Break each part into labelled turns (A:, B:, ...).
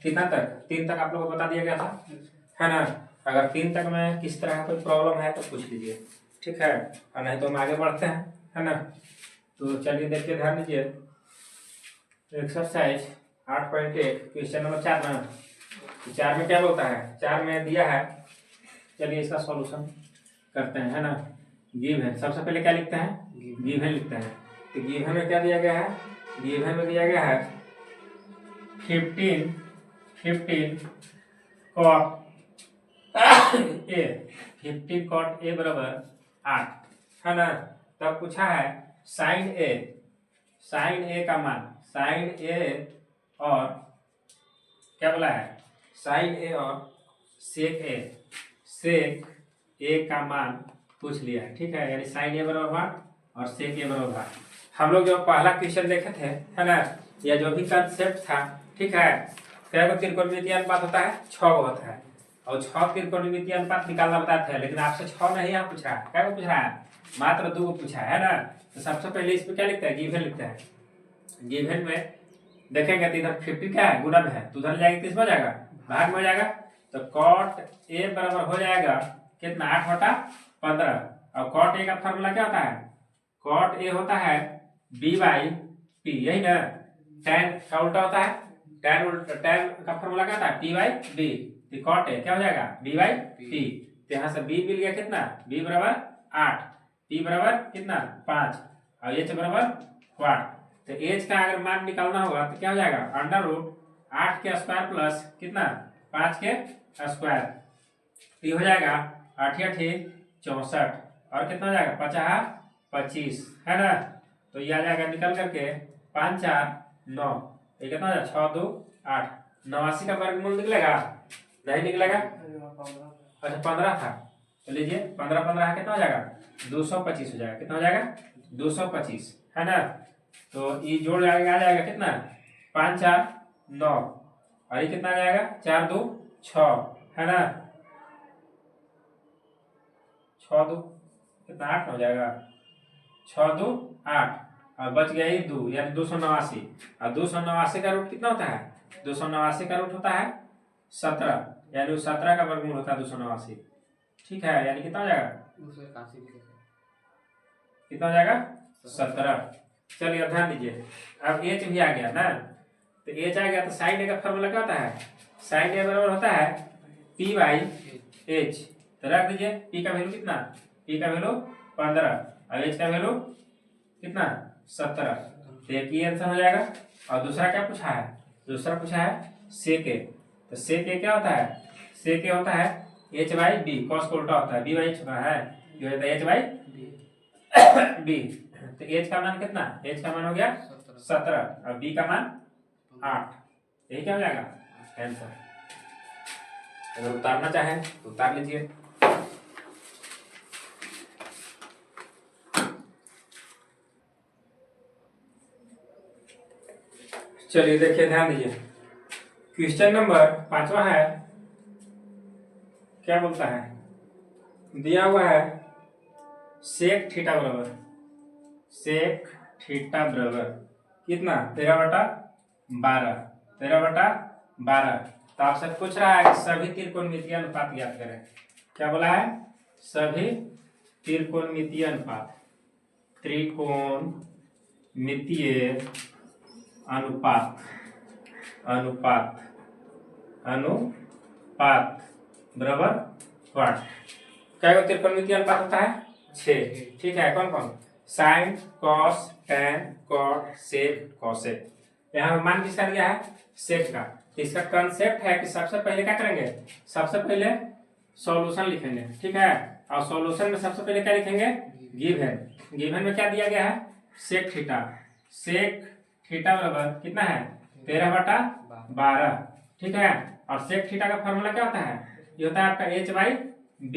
A: कितना तक 3 तक आप लोगों को बता दिया गया था, है ना। अगर 3 तक में किस तरह कोई प्रॉब्लम है तो पूछ लीजिए, ठीक है। और नहीं तो हम आगे बढ़ते हैं, है ना। तो चलिए देखिए, ध्यान दीजिए। एक्सरसाइज 8.1 क्वेश्चन नंबर 4 ना। 4 में क्या बोलता है, 4 में दिया है। चलिए इसका सॉल्यूशन करते हैं, है ना। गिवन, सबसे पहले क्या लिखते हैं, गिवन लिखते हैं। तो गिवन में क्या दिया गया है, गिवन में दिया गया है 15 कॉट ए, 15 कॉट ए बराबर 8, है ना। तब पूछा है साइन ए का मान, साइन ए और क्या बोला है, साइन ए और सेक ए का मान पूछ लिया है, ठीक है। यानी साइन ए बराबर भाग और सेक ए बराबर भाग। हम लोग जो पहला क्वेश्चन देखे थे, है ना, या जो भी कंसेप्ट था, ठीक है। क्या त्रिकोणमितीय अनुपात होता है, 6 होता है, और 6 त्रिकोणमितीय अनुपात निकालना बताते हैं। लेकिन आपसे 6 नहीं यहाँ पूछा है, क्या पूछ रहा है, मात्र 2 पूछा है ना। तो सबसे पहले इसमें क्या लिखता है, गिवन लिखता है। गिवन में देखेंगे तो इधर 50 क्या है, गुणन है, तो उधर जाएगा किस में जाएगा, भाग में हो जाएगा। तो कॉट ए बराबर हो जाएगा कितना, 8/15। और कॉट ए का फॉर्मूला क्या होता है, कॉट ए होता है b/p, यही ना। tan का उल्टा होता है, tan का फॉर्मूला क्या होता है, p/b। तो कॉट ए क्या हो जाएगा, b/p। तो यहाँ से b मिल गया कितना, b बराबर 8, p बराबर कितना 5, और h बराबर 8। तो h का अगर मान निकालना होगा तो क्या हो जाएगा, √8 के स्क्वायर प्लस कितना 5 के स्क्वायर। तो हो जाएगा 8 × 64 और कितना हो जाएगा 5×25, है ना। तो ये आ जाएगा निकल करके 5 × 4 = 9। ये कितना हो जाएगा 6 × 2 = 8। 89 का वर्गमूल निकलेगा, नहीं निकलेगा। अच्छा 15 था, तो लीजिए 15 कितना हो जाएगा, 225 हो जाएगा। कितना हो जाएगा, 225, है ना। तो ये जोड़ जाएगा, आ जाएगा कितना 5 × 4 = 9, और ये कितना आ जाएगा 4 × 2 = 6, है ना। 6 × 2 कितना 8 हो जाएगा, 6 × 2 = 8, और बच गया ये 2, यानी 289। और 289 का रूट कितना होता है, 289 का रूट होता है 17, यानी 17 का वर्गमूल होता है 289, ठीक है। यानी कितना हो जाएगा, कितना हो जाएगा 17। चलिए अब ध्यान दीजिए, अब एच भी आ गया ना। तो एच आ गया तो साइन ए का फॉर्मूला क्या होता है, साइन ए बराबर होता है p/h। तो रख दीजिए, p का वैल्यू कितना, p का वैल्यू 15 और h का वैल्यू कितना 17। तो एक ही आंसर हो जाएगा। और दूसरा क्या पूछा है, दूसरा पूछा है सेक ए। तो सेक ए क्या होता है, सेक ए होता है h/b, कॉस को उल्टा होता है, b/h होता है, ये होता है h/b। तो h का मान कितना, h का मान हो गया 17 और b का मान 8। यही क्या हो जाएगा आंसर। अगर उतारना चाहें तो उतार लीजिए। चलिए देखिए, ध्यान दीजिए। क्वेश्चन नंबर 5वां है, क्या बोलता है, दिया हुआ है सेक थीटा बराबर, सेक थीटा बराबर कितना 13/12, 13/12। तो आपसे पूछ रहा है कि सभी त्रिकोणमितीय अनुपात ज्ञात करें। क्या बोला है, सभी त्रिकोणमितीय अनुपात, त्रिकोणमितीय अनुपात, अनुपात बराबर व्हाट। क्या त्रिकोणमितीय अनुपात होता है 6, ठीक है। कौन कौन, साइन, कॉस, टैन, कॉट, सेक, कॉसेक। यहाँ पर मान किसका दिया है, सेक का। तो इसका कंसेप्ट है कि सबसे पहले क्या करेंगे, सबसे पहले सॉल्यूशन लिखेंगे, ठीक है। और सॉल्यूशन में सबसे पहले क्या लिखेंगे, गिवन। गिवन में क्या दिया गया है, सेक थीटा, सेक थीटा बराबर कितना है 13/12, ठीक है। और सेक थीटा का फॉर्मूला क्या होता है, ये होता है आपका h/b,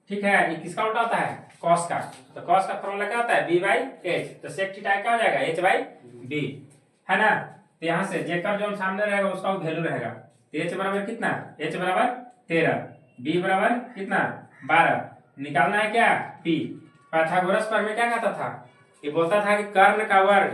A: ठीक है। ये किसका उल्टा होता है, कॉस का। तो कॉस का फॉर्मूला क्या होता है, b/h। तो सेक थीटा क्या हो जाएगा, h/b, है ना। तो यहाँ से जेकर जो सामने रहेगा उसका वैल्यू रहेगा। तो h बराबर कितना, h बराबर 13, b बराबर कितना 12, निकालना है क्या p। पाइथागोरस पर में क्या कहता था, ये बोलता था कि कर्ण का वर्ग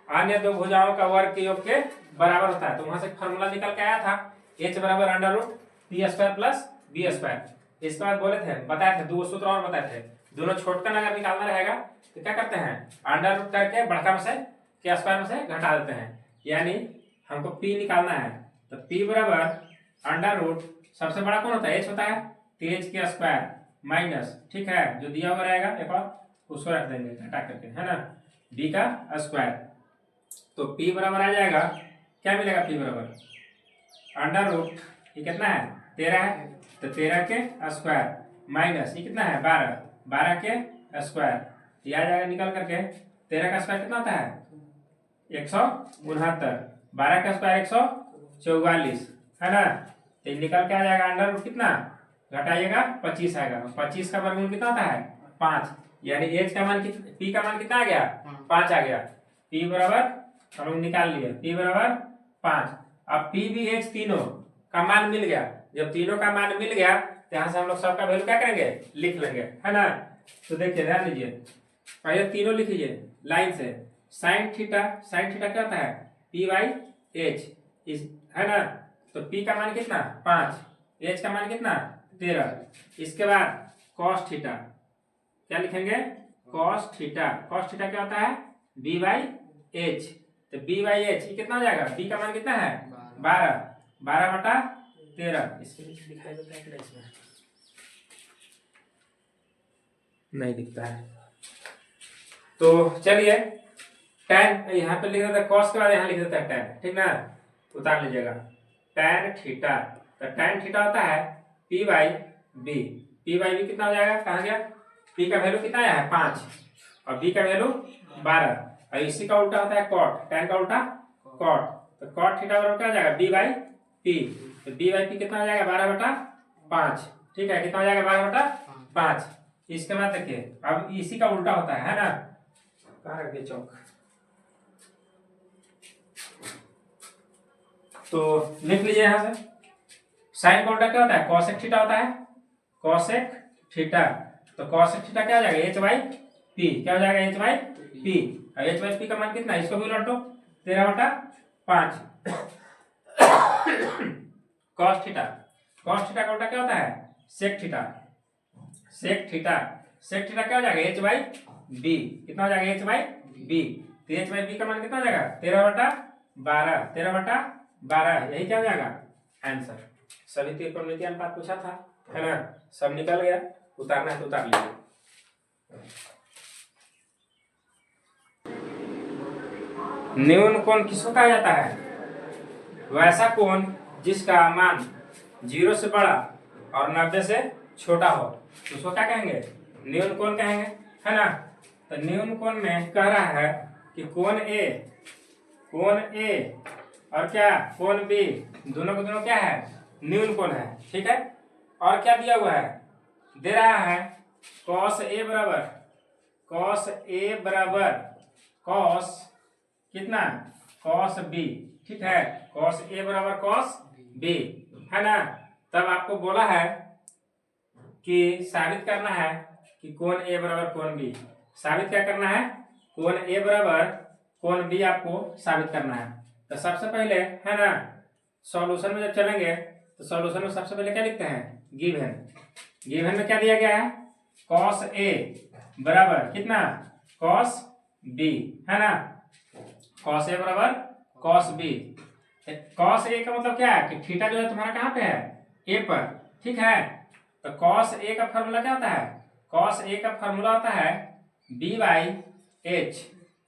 A: अन्य दो भुजाओं का वर्ग के योग के बराबर होता है। तो वहां से फॉर्मूला निकल के आया था h बराबर under root P square plus B square. इसके बाद बोले थे बताए थे दो सूत्र और बताए थे, दोनों छोटकन अगर निकालना रहेगा तो क्या करते हैं अंडर रूट करके बड़का में से के स्क्वायर में से घटा देते हैं, यानी हमको p निकालना है तो p बराबर अंडर रूट सबसे बड़ा कौन होता है h होता है, तो h के स्क्वायर माइनस, ठीक है, जो दिया हुआ रहेगा एक और उसको रख देंगे घटा करके, है ना, b का स्क्वायर। तो p बराबर आ जाएगा, क्या मिलेगा p बराबर अंडर रूट, ये कितना है 13 है, तो 13 के स्क्वायर माइनस ये कितना है 12, 12 के स्क्वायर, ये आ जाएगा निकल करके 13 का स्क्वायर कितना होता है 169, 12 का स्क्वायर 144, है ना, तो निकल के आ जाएगा अंडर रूट कितना घटाइएगा 25 आएगा, 25 का वर्गमूल कितना होता है 5, यानी एच का मान पी का मान कितना आ गया 5 आ गया। पी बराबर हम लोग निकाल लिए, पी बराबर 5। अब पी भी एच तीनों का मान मिल गया, जब तीनों का मान मिल गया तो यहाँ से हम लोग सबका वैल्यू क्या करेंगे लिख लेंगे, है ना। तो देखिए ध्यान दीजिए, पहले तीनों लिख लीजिए लाइन से, साइन थीटा क्या होता है पी बाई एच, है ना, तो पी का मान कितना 5, एच का मान कितना 13, इसके बाद कॉस थीटा क्या लिखेंगे कॉस थीटा क्या होता है बी बाई एच, तो बी बाई एच ये कितना हो जाएगा, बी का मान कितना है 12, 12/13, इसके दिखाई देता है कि इसमें नहीं दिखता है। तो चलिए tan यहाँ पे लिख देता है कॉस के बाद यहाँ लिख देता है tan, ठीक ना, उतार लीजिएगा tan थीटा, तो tan थीटा होता है p by B, p by B कितना हो जाएगा कहाँ गया, p का वैल्यू कितना आया है 5 और b का वैल्यू 12, और इसी का उल्टा होता है cot, tan का उल्टा cot, तो cot थीटा बराबर क्या हो जाएगा b बाई p, तो b बाई p कितना हो जाएगा 12/5, ठीक है, कितना हो जाएगा 12/5। इसके बाद देखिए अब इसी का उल्टा होता है ना, कहाँ रख दिए चौक, तो लिख लीजिए यहाँ से साइन का उल्टा क्या होता है cosec थीटा होता है, cosec थीटा, तो cosec थीटा क्या हो जाएगा h बाई पी, क्या हो जाएगा h बाई पी, और h बाई पी का मान कितना है इसको भी उलटो 13/5। cos थीटा का उल्टा क्या होता है sec थीटा, sec थीटा क्या हो जाएगा h बाई बी, कितना हो जाएगा h बाई बी, तो h बाई बी का मान कितना हो जाएगा 13/12, यही क्या हो जाएगा आंसर। सभी त्रिकोणमिति अनुपात पूछा था, है ना, सब निकल गया, उतारना है तो उतार लीजिए। न्यून कोण किसको कहा जाता है, वैसा कोण जिसका मान 0 से बड़ा और 90 से छोटा हो, उसको क्या कहेंगे न्यून कोण कहेंगे, है ना। तो न्यून कोण में कह रहा है कि कोण ए और क्या कोण बी दोनों को दोनों क्या है न्यून कोण है, ठीक है, और क्या दिया हुआ है दे रहा है cos a बराबर cos कितना cos b, ठीक है, cos a बराबर cos b, है ना। तब आपको बोला है कि साबित करना है कि कोण a बराबर कोण b, साबित क्या करना है कोण a बराबर कोण b आपको साबित करना है। तो सबसे पहले है ना सॉल्यूशन में जब चलेंगे तो सॉल्यूशन में सबसे पहले क्या लिखते हैं गिवन में क्या दिया गया है cos a बराबर कितना cos b, है ना, cos a बराबर cos b, cos a का मतलब क्या है कि थीटा जो है तुम्हारा कहाँ पे है a पर, ठीक है, तो cos a का फॉर्मूला क्या होता है cos a का फॉर्मूला होता है b बाई h,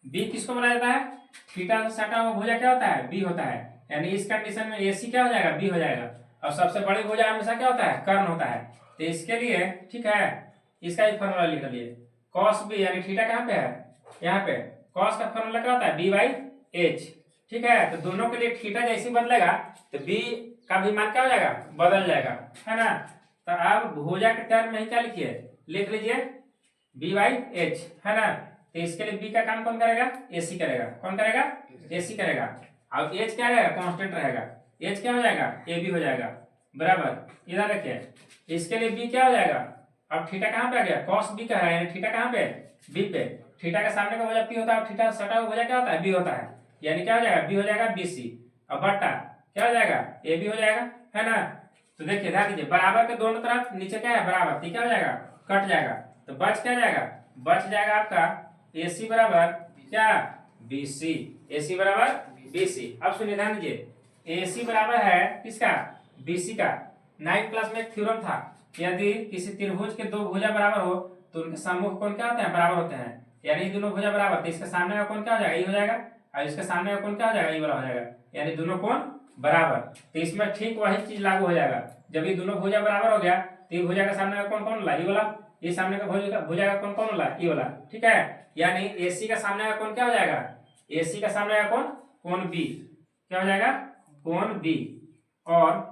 A: b किसको बोला जाता है थीटा से सटा हुआ भुजा क्या होता है b होता है, यानी इस कंडीशन में ac क्या हो जाएगा b हो जाएगा, और सबसे बड़ी भुजा हमेशा क्या होता है कर्ण होता है, तो इसके लिए ठीक है इसका एक फॉर्मूला लिख लिए cos b, यानी थीटा कहाँ पे है यहाँ पे, cos का फॉर्मूला क्या होता है b बाई h, ठीक है, तो दोनों के लिए थीटा जैसे बदलेगा तो b का भी मान क्या हो जाएगा बदल जाएगा, है ना। तो अब भुजा के टर्म में ही क्या लिखिए लिख लीजिए b बाई h, है ना, तो इसके लिए b का काम कौन करेगा ac करेगा, कौन करेगा ac करेगा, अब h क्या रहेगा कांस्टेंट रहेगा, h क्या हो जाएगा ab हो जाएगा बराबर, इधर रखिए इसके लिए b क्या हो जाएगा, अब थीटा कहाँ पे आ गया cos b का है, यानी थीटा कहाँ पे b पे, थीटा के सामने का भुजा पी होता है और थीटा से सटा हुआ भुजा क्या होता है बी होता है, यानी क्या हो जाएगा बी हो जाएगा बीसी और बट्टा क्या हो जाएगा ए बी हो जाएगा, है ना। तो देखिए ध्यान दीजिए बराबर के दोनों तरफ नीचे क्या है बराबर, ठीक क्या हो जाएगा कट जाएगा, तो बच क्या जाएगा, बच जाएगा आपका AC बराबर क्या BC, AC बराबर BC। अब सुनिए ध्यान दीजिए AC बराबर है किसका BC का। 9th क्लास में एक थ्योरम था, यदि किसी त्रिभुज के दो भुजा बराबर हो तो उनके सम्मुख कोण क्या होते हैं बराबर होते हैं, यानी दोनों भुजा बराबर, तो इसके सामने का कोण क्या हो जाएगा ये हो जाएगा और इसके सामने का कोण क्या हो जाएगा ये वाला हो जाएगा, यानी दोनों कोण बराबर। तो इसमें ठीक वही चीज लागू हो जाएगा, जब ये दोनों भुजा बराबर हो गया तो ये भुजा का सामने का कोण कौन ला ये वाला, ये सामने का भुजा का कोण कौन ला ये वाला, ठीक है। यानी AC का सामने का कोण क्या हो जाएगा, AC का सामने का कोण B क्या हो जाएगा कोण B, और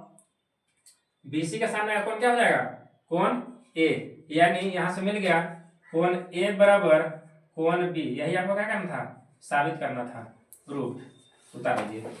A: BC का सामने का कोण क्या हो जाएगा कोण A, यानी यहां से मिल गया कोण A बराबर कोण B। यही आपको क्या करना था साबित करना था, प्रूफ उतार दीजिए।